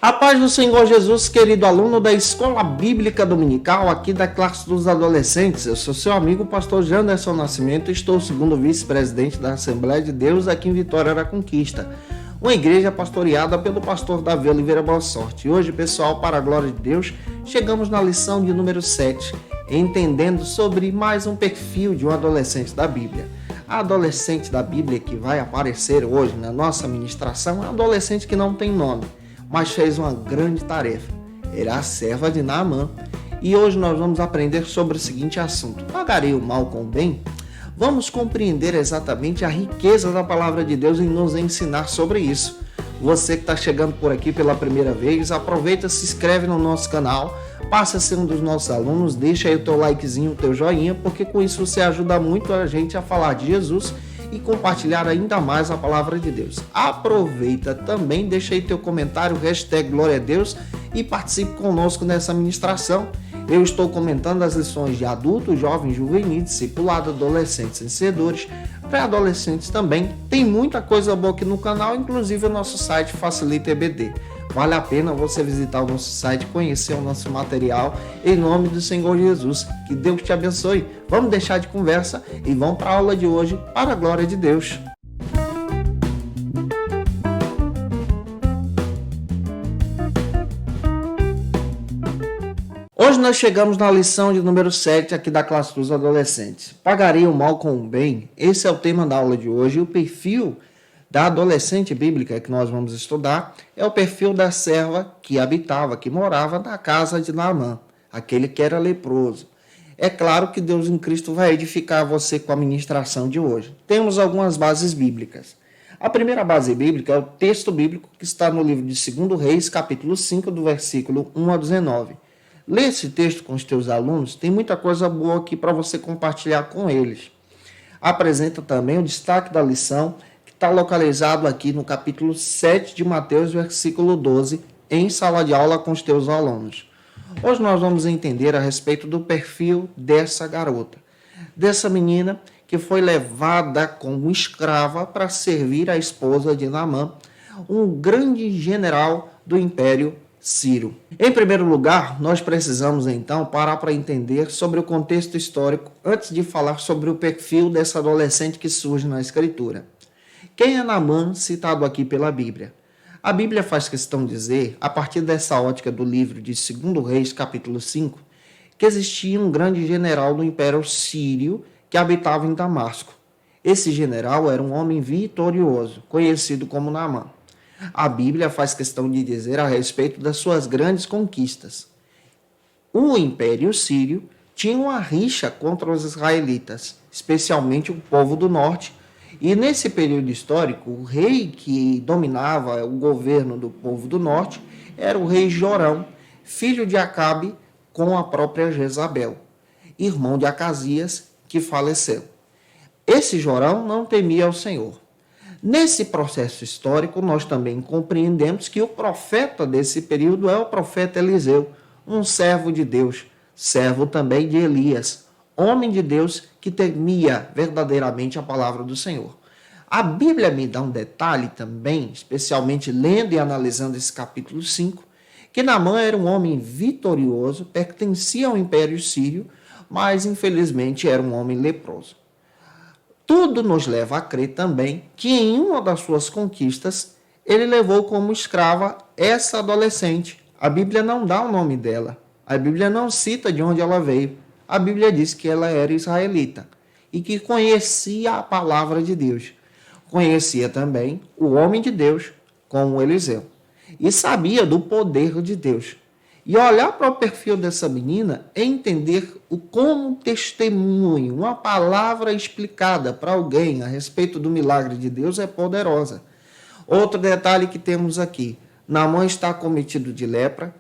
A paz do Senhor Jesus, querido aluno da Escola Bíblica Dominical, aqui da classe dos adolescentes. Eu sou seu amigo, pastor Janderson Nascimento, estou segundo vice-presidente da Assembleia de Deus aqui em Vitória da Conquista, uma igreja pastoreada pelo pastor Davi Oliveira Boa Sorte. E hoje, pessoal, para a glória de Deus, chegamos na lição de número 7, entendendo sobre mais um perfil de um adolescente da Bíblia. A adolescente da Bíblia que vai aparecer hoje na nossa ministração é um adolescente que não tem nome, mas fez uma grande tarefa. Era a serva de Naamã. E hoje nós vamos aprender sobre o seguinte assunto: pagarei o mal com o bem? Vamos compreender exatamente a riqueza da palavra de Deus em nos ensinar sobre isso. Você que está chegando por aqui pela primeira vez, aproveita, se inscreve no nosso canal, passa a ser um dos nossos alunos, deixa aí o teu likezinho, o teu joinha, porque com isso você ajuda muito a gente a falar de Jesus e compartilhar ainda mais a palavra de Deus. Aproveita também, deixa aí teu comentário, hashtag Glória a Deus, e participe conosco nessa ministração. Eu estou comentando as lições de adultos, jovens, juvenis, discipulado, adolescentes, vencedores, pré-adolescentes também. Tem muita coisa boa aqui no canal, inclusive o nosso site Facilita EBD. Vale a pena você visitar o nosso site, conhecer o nosso material, em nome do Senhor Jesus. Que Deus te abençoe. Vamos deixar de conversa e vamos para a aula de hoje, para a glória de Deus. Hoje nós chegamos na lição de número 7 aqui da classe dos adolescentes. Pagarei o mal com o bem? Esse é o tema da aula de hoje. E o perfil da adolescente bíblica que nós vamos estudar é o perfil da serva que habitava, que morava na casa de Naamã, aquele que era leproso. É claro que Deus em Cristo vai edificar você com a ministração de hoje. Temos algumas bases bíblicas. A primeira base bíblica é o texto bíblico que está no livro de 2 Reis, capítulo 5, do versículo 1 a 19. Lê esse texto com os teus alunos, tem muita coisa boa aqui para você compartilhar com eles. Apresenta também o destaque da lição, que está localizado aqui no capítulo 7 de Mateus, versículo 12, em sala de aula com os teus alunos. Hoje nós vamos entender a respeito do perfil dessa garota, dessa menina que foi levada como escrava para servir a esposa de Naamã, um grande general do Império Sírio. Em primeiro lugar, nós precisamos então parar para entender sobre o contexto histórico antes de falar sobre o perfil dessa adolescente que surge na Escritura. Quem é Naamã, citado aqui pela Bíblia? A Bíblia faz questão de dizer, a partir dessa ótica do livro de 2 Reis, capítulo 5, que existia um grande general do Império Sírio que habitava em Damasco. Esse general era um homem vitorioso, conhecido como Naamã. A Bíblia faz questão de dizer a respeito das suas grandes conquistas. O Império Sírio tinha uma rixa contra os israelitas, especialmente o povo do norte, e nesse período histórico, o rei que dominava o governo do povo do norte era o rei Jorão, filho de Acabe com a própria Jezabel, irmão de Acasias, que faleceu. Esse Jorão não temia ao Senhor. Nesse processo histórico, nós também compreendemos que o profeta desse período é o profeta Eliseu, um servo de Deus, servo também de Elias, homem de Deus que temia verdadeiramente a palavra do Senhor. A Bíblia me dá um detalhe também, especialmente lendo e analisando esse capítulo 5, que Naamã era um homem vitorioso, pertencia ao Império Sírio, mas infelizmente era um homem leproso. Tudo nos leva a crer também que em uma das suas conquistas, ele levou como escrava essa adolescente. A Bíblia não dá o nome dela. A Bíblia não cita de onde ela veio. A Bíblia diz que ela era israelita e que conhecia a palavra de Deus. Conhecia também o homem de Deus, como Eliseu. E sabia do poder de Deus. E olhar para o perfil dessa menina é entender como um testemunho, uma palavra explicada para alguém a respeito do milagre de Deus é poderosa. Outro detalhe que temos aqui: Naamã está cometido de lepra,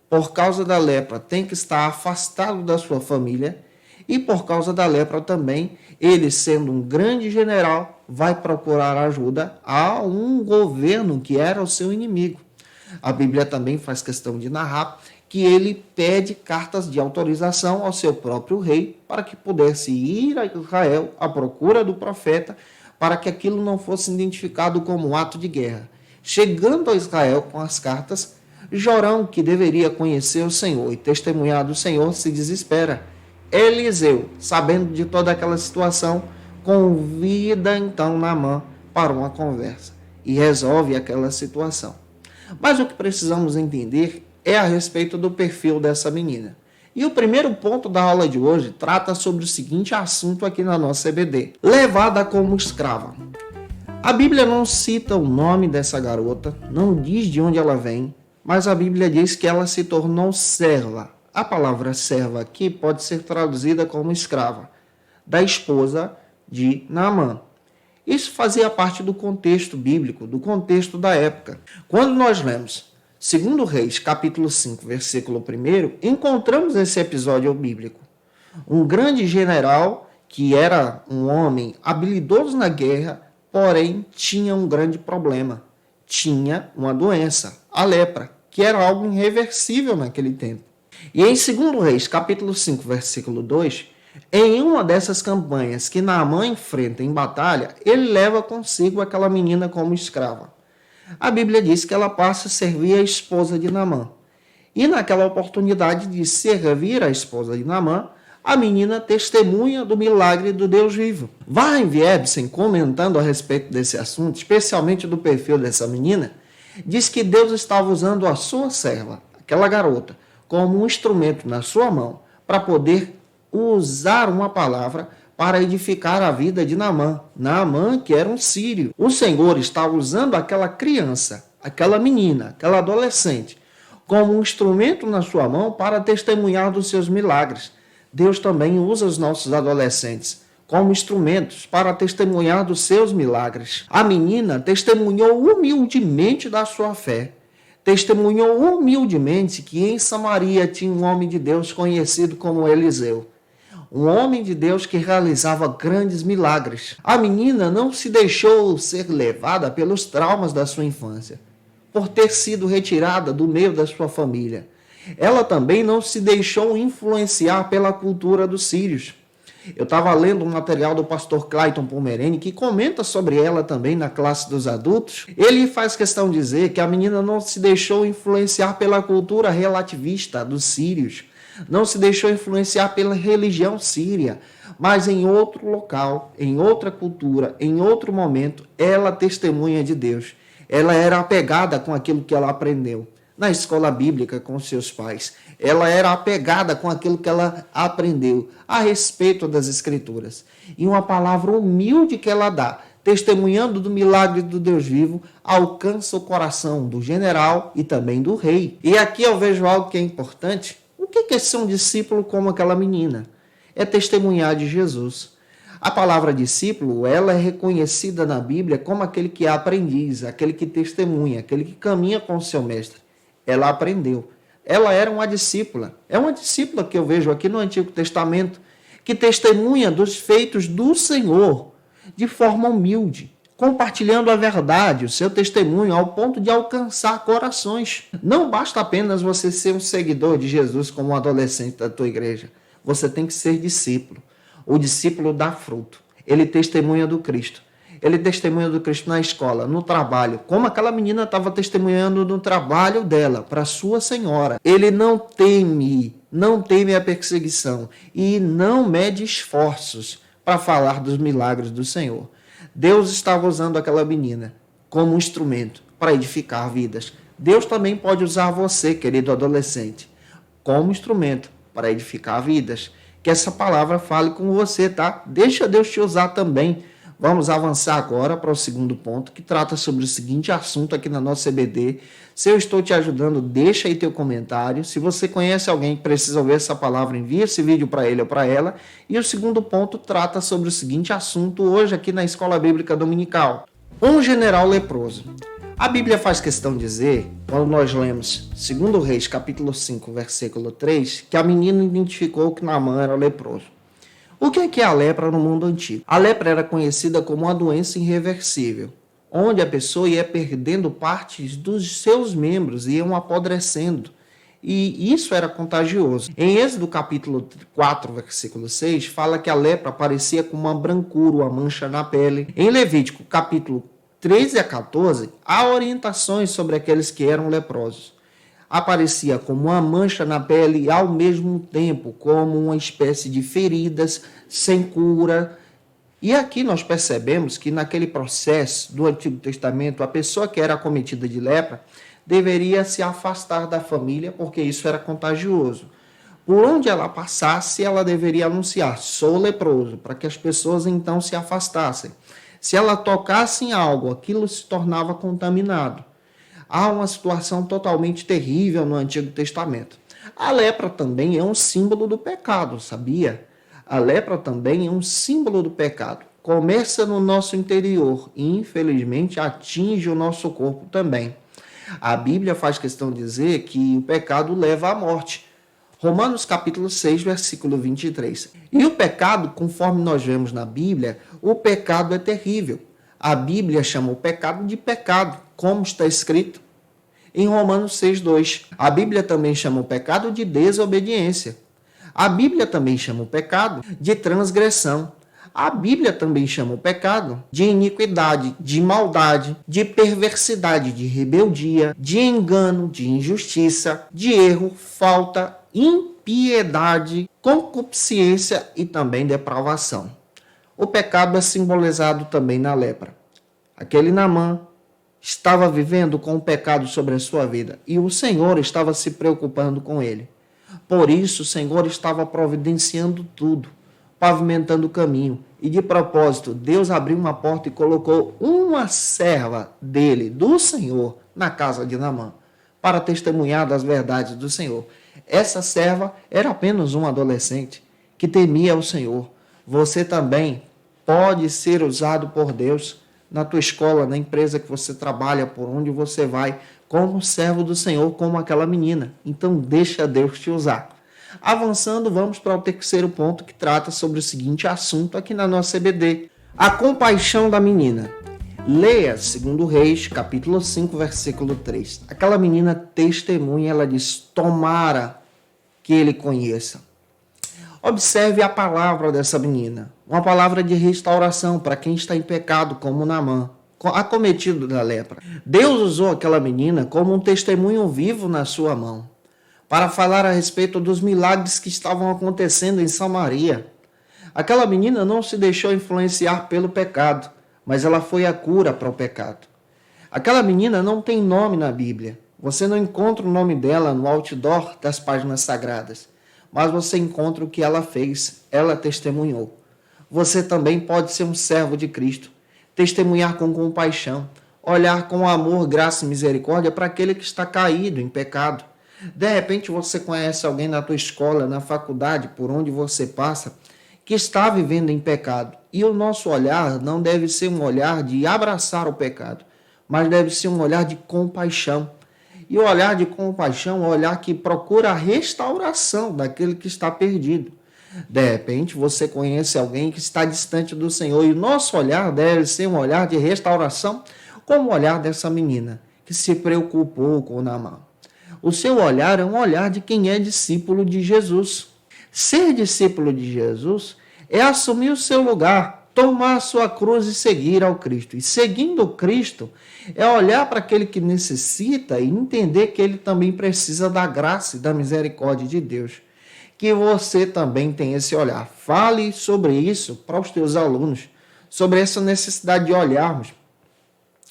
por causa da lepra tem que estar afastado da sua família e por causa da lepra também, ele sendo um grande general, vai procurar ajuda a um governo que era o seu inimigo. A Bíblia também faz questão de narrar que ele pede cartas de autorização ao seu próprio rei para que pudesse ir a Israel à procura do profeta, para que aquilo não fosse identificado como um ato de guerra. Chegando a Israel com as cartas, Jorão, que deveria conhecer o Senhor e testemunhar do Senhor, se desespera. Eliseu, sabendo de toda aquela situação, convida então Naamã para uma conversa e resolve aquela situação. Mas o que precisamos entender é a respeito do perfil dessa menina. E o primeiro ponto da aula de hoje trata sobre o seguinte assunto aqui na nossa EBD: levada como escrava. A Bíblia não cita o nome dessa garota, não diz de onde ela vem, mas a Bíblia diz que ela se tornou serva. A palavra serva aqui pode ser traduzida como escrava, da esposa de Naamã. Isso fazia parte do contexto bíblico, do contexto da época. Quando nós lemos 2 Reis, capítulo 5, versículo 1, encontramos esse episódio bíblico. Um grande general, que era um homem habilidoso na guerra, porém tinha um grande problema. Tinha uma doença, a lepra, que era algo irreversível naquele tempo. E em 2 Reis, capítulo 5, versículo 2, em uma dessas campanhas que Naamã enfrenta em batalha, ele leva consigo aquela menina como escrava. A Bíblia diz que ela passa a servir a esposa de Naamã. E naquela oportunidade de servir a esposa de Naamã, a menina testemunha do milagre do Deus vivo. Warren Wiersbe, comentando a respeito desse assunto, especialmente do perfil dessa menina, diz que Deus estava usando a sua serva, aquela garota, como um instrumento na sua mão para poder usar uma palavra para edificar a vida de Naamã. Naamã, que era um sírio. O Senhor estava usando aquela criança, aquela menina, aquela adolescente, como um instrumento na sua mão para testemunhar dos seus milagres. Deus também usa os nossos adolescentes como instrumentos para testemunhar dos seus milagres. A menina testemunhou humildemente da sua fé. Testemunhou humildemente que em Samaria tinha um homem de Deus conhecido como Eliseu. Um homem de Deus que realizava grandes milagres. A menina não se deixou ser levada pelos traumas da sua infância, por ter sido retirada do meio da sua família. Ela também não se deixou influenciar pela cultura dos sírios. Eu estava lendo um material do pastor Clayton Pomerene, que comenta sobre ela também na classe dos adultos. Ele faz questão de dizer que a menina não se deixou influenciar pela cultura relativista dos sírios, não se deixou influenciar pela religião síria, mas em outro local, em outra cultura, em outro momento, ela testemunha de Deus. Ela era apegada com aquilo que ela aprendeu na escola bíblica com seus pais. Ela era apegada com aquilo que ela aprendeu a respeito das Escrituras. E uma palavra humilde que ela dá, testemunhando do milagre do Deus vivo, alcança o coração do general e também do rei. E aqui eu vejo algo que é importante. O que é ser um discípulo como aquela menina? É testemunhar de Jesus. A palavra discípulo, ela é reconhecida na Bíblia como aquele que é aprendiz, aquele que testemunha, aquele que caminha com o seu mestre. Ela aprendeu. Ela era uma discípula. É uma discípula que eu vejo aqui no Antigo Testamento, que testemunha dos feitos do Senhor de forma humilde, compartilhando a verdade, o seu testemunho, ao ponto de alcançar corações. Não basta apenas você ser um seguidor de Jesus como um adolescente da tua igreja. Você tem que ser discípulo. O discípulo dá fruto. Ele testemunha do Cristo. Ele testemunha do Cristo na escola, no trabalho, como aquela menina estava testemunhando no trabalho dela, para sua senhora. Ele não teme a perseguição e não mede esforços para falar dos milagres do Senhor. Deus estava usando aquela menina como um instrumento para edificar vidas. Deus também pode usar você, querido adolescente, como instrumento para edificar vidas. Que essa palavra fale com você, tá? Deixa Deus te usar também. Vamos avançar agora para o segundo ponto, que trata sobre o seguinte assunto aqui na nossa EBD. Se eu estou te ajudando, deixa aí teu comentário. Se você conhece alguém que precisa ouvir essa palavra, envia esse vídeo para ele ou para ela. E o segundo ponto trata sobre o seguinte assunto hoje aqui na Escola Bíblica Dominical. Um general leproso. A Bíblia faz questão de dizer, quando nós lemos 2 Reis, capítulo 5, versículo 3, que a menina identificou que Naamã era leproso. O que é a lepra no mundo antigo? A lepra era conhecida como uma doença irreversível, onde a pessoa ia perdendo partes dos seus membros, iam apodrecendo. E isso era contagioso. Em Êxodo capítulo 4, versículo 6, fala que a lepra aparecia com uma brancura, uma mancha na pele. Em Levítico capítulo 13 a 14, há orientações sobre aqueles que eram leprosos. aparecia como uma mancha na pele e, ao mesmo tempo, como uma espécie de feridas sem cura. E aqui nós percebemos que naquele processo do Antigo Testamento, a pessoa que era acometida de lepra deveria se afastar da família, porque isso era contagioso. Por onde ela passasse, ela deveria anunciar: sou leproso, para que as pessoas então se afastassem. Se ela tocasse em algo, aquilo se tornava contaminado. Há uma situação totalmente terrível no Antigo Testamento. A lepra também é um símbolo do pecado, sabia? A lepra também é um símbolo do pecado. Começa no nosso interior e, infelizmente, atinge o nosso corpo também. A Bíblia faz questão de dizer que o pecado leva à morte. Romanos capítulo 6, versículo 23. E o pecado, conforme nós vemos na Bíblia, o pecado é terrível. A Bíblia chama o pecado de pecado, como está escrito em Romanos 6, 2. A Bíblia também chama o pecado de desobediência. A Bíblia também chama o pecado de transgressão. A Bíblia também chama o pecado de iniquidade, de maldade, de perversidade, de rebeldia, de engano, de injustiça, de erro, falta, impiedade, concupiscência e também depravação. O pecado é simbolizado também na lepra. Aquele Naamã estava vivendo com o pecado sobre a sua vida e o Senhor estava se preocupando com ele. Por isso, o Senhor estava providenciando tudo, pavimentando o caminho. E de propósito, Deus abriu uma porta e colocou uma serva dele, do Senhor, na casa de Naamã, para testemunhar das verdades do Senhor. Essa serva era apenas um adolescente que temia o Senhor. Você também pode ser usado por Deus na tua escola, na empresa que você trabalha, por onde você vai, como servo do Senhor, como aquela menina. Então, deixa Deus te usar. Avançando, vamos para o terceiro ponto, que trata sobre o seguinte assunto aqui na nossa EBD: a compaixão da menina. Leia 2 Reis, capítulo 5, versículo 3. Aquela menina testemunha, ela diz: tomara que ele conheça. Observe a palavra dessa menina, uma palavra de restauração para quem está em pecado, como Naamã, acometido da lepra. Deus usou aquela menina como um testemunho vivo na sua mão, para falar a respeito dos milagres que estavam acontecendo em Samaria. Aquela menina não se deixou influenciar pelo pecado, mas ela foi a cura para o pecado. Aquela menina não tem nome na Bíblia. Você não encontra o nome dela no outdoor das páginas sagradas, mas você encontra o que ela fez, ela testemunhou. Você também pode ser um servo de Cristo, testemunhar com compaixão, olhar com amor, graça e misericórdia para aquele que está caído em pecado. De repente você conhece alguém na tua escola, na faculdade, por onde você passa, que está vivendo em pecado. E o nosso olhar não deve ser um olhar de abraçar o pecado, mas deve ser um olhar de compaixão. E o olhar de compaixão é um olhar que procura a restauração daquele que está perdido. De repente, você conhece alguém que está distante do Senhor e o nosso olhar deve ser um olhar de restauração, como o olhar dessa menina que se preocupou com Naamã. O seu olhar é um olhar de quem é discípulo de Jesus. Ser discípulo de Jesus é assumir o seu lugar, tomar a sua cruz e seguir ao Cristo. E seguindo o Cristo é olhar para aquele que necessita e entender que ele também precisa da graça e da misericórdia de Deus. Que você também tenha esse olhar. Fale sobre isso para os teus alunos, sobre essa necessidade de olharmos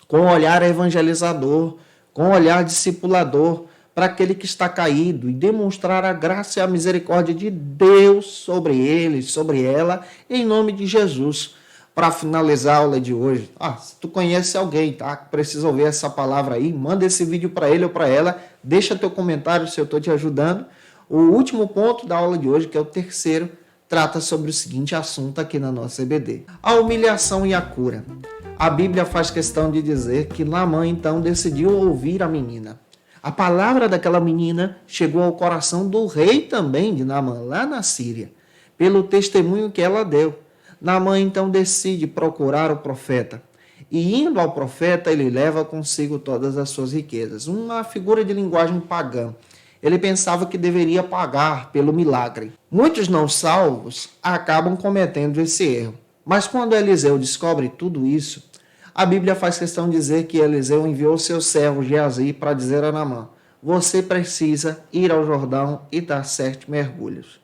com um olhar evangelizador, com um olhar discipulador, para aquele que está caído e demonstrar a graça e a misericórdia de Deus sobre ele, sobre ela, em nome de Jesus. Para finalizar a aula de hoje, se tu conhece alguém, tá, que precisa ouvir essa palavra aí, manda esse vídeo para ele ou para ela, deixa teu comentário se eu estou te ajudando. O último ponto da aula de hoje, que é o terceiro, trata sobre o seguinte assunto aqui na nossa EBD: a humilhação e a cura. A Bíblia faz questão de dizer que Naamã então decidiu ouvir a menina. A palavra daquela menina chegou ao coração do rei também de Naamã, lá na Síria, pelo testemunho que ela deu. Naamã então decide procurar o profeta. E indo ao profeta, ele leva consigo todas as suas riquezas. Uma figura de linguagem pagã. Ele pensava que deveria pagar pelo milagre. Muitos não salvos acabam cometendo esse erro. Mas quando Eliseu descobre tudo isso, a Bíblia faz questão de dizer que Eliseu enviou seu servo Geazi para dizer a Naamã: você precisa ir ao Jordão e dar 7 mergulhos.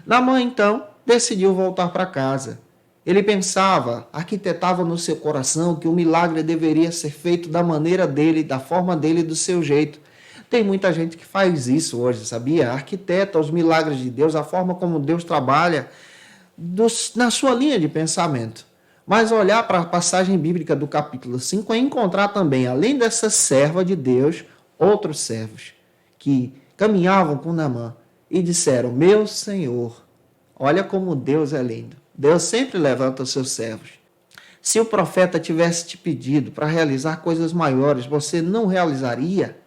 Naamã, então, decidiu voltar para casa. Ele pensava, arquitetava no seu coração que o milagre deveria ser feito da maneira dele, da forma dele, do seu jeito. Tem muita gente que faz isso hoje, sabia? Arquiteta os milagres de Deus, a forma como Deus trabalha na sua linha de pensamento. Mas olhar para a passagem bíblica do capítulo 5 é encontrar também, além dessa serva de Deus, outros servos que caminhavam com Naamã e disseram: meu Senhor, olha como Deus é lindo. Deus sempre levanta os seus servos. Se o profeta tivesse te pedido para realizar coisas maiores, você não realizaria?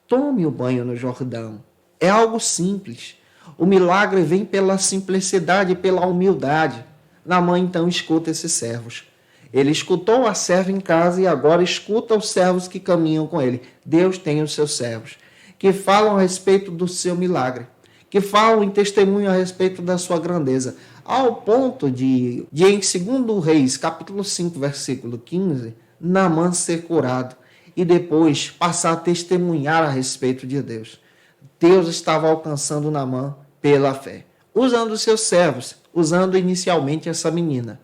Tome o banho no Jordão. É algo simples. O milagre vem pela simplicidade e pela humildade. Naamã então escuta esses servos. Ele escutou a serva em casa e agora escuta os servos que caminham com ele. Deus tem os seus servos, que falam a respeito do seu milagre, que falam em testemunho a respeito da sua grandeza, ao ponto de em 2 Reis, capítulo 5, versículo 15, Naamã ser curado e depois passar a testemunhar a respeito de Deus. Deus estava alcançando Naamã pela fé, usando os seus servos, usando inicialmente essa menina.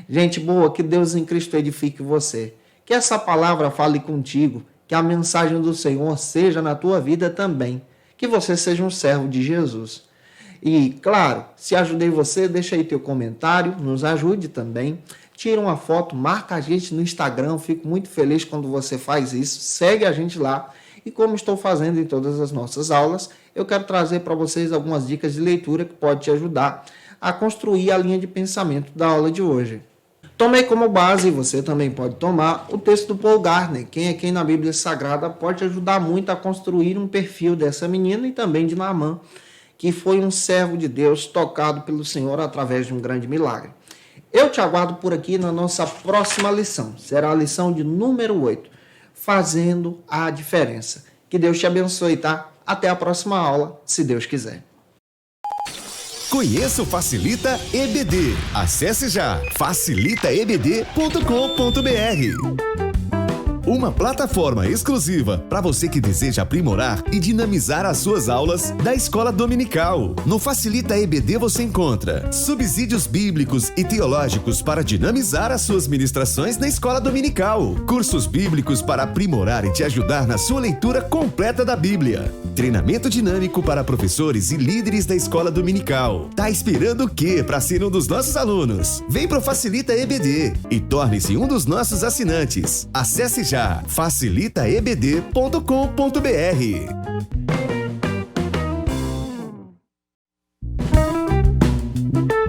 Gente boa, que Deus em Cristo edifique você. Que essa palavra fale contigo, que a mensagem do Senhor seja na tua vida também. Que você seja um servo de Jesus. E, claro, se ajudei você, deixa aí teu comentário, nos ajude também. Tira uma foto, marca a gente no Instagram, fico muito feliz quando você faz isso. Segue a gente lá. E como estou fazendo em todas as nossas aulas, eu quero trazer para vocês algumas dicas de leitura que pode te ajudar a construir a linha de pensamento da aula de hoje. Tomei como base, você também pode tomar, o texto do Paul Gardner. Quem é quem na Bíblia Sagrada pode ajudar muito a construir um perfil dessa menina e também de Naamã, que foi um servo de Deus tocado pelo Senhor através de um grande milagre. Eu te aguardo por aqui na nossa próxima lição. Será a lição de número 8, fazendo a diferença. Que Deus te abençoe, tá? Até a próxima aula, se Deus quiser. Conheça o Facilita EBD. Acesse já facilitaebd.com.br. Uma plataforma exclusiva para você que deseja aprimorar e dinamizar as suas aulas da Escola Dominical. No Facilita EBD você encontra subsídios bíblicos e teológicos para dinamizar as suas ministrações na Escola Dominical, cursos bíblicos para aprimorar e te ajudar na sua leitura completa da Bíblia, treinamento dinâmico para professores e líderes da Escola Dominical. Tá esperando o quê para ser um dos nossos alunos? Vem pro Facilita EBD e torne-se um dos nossos assinantes. Acesse já facilitaebd.com.br.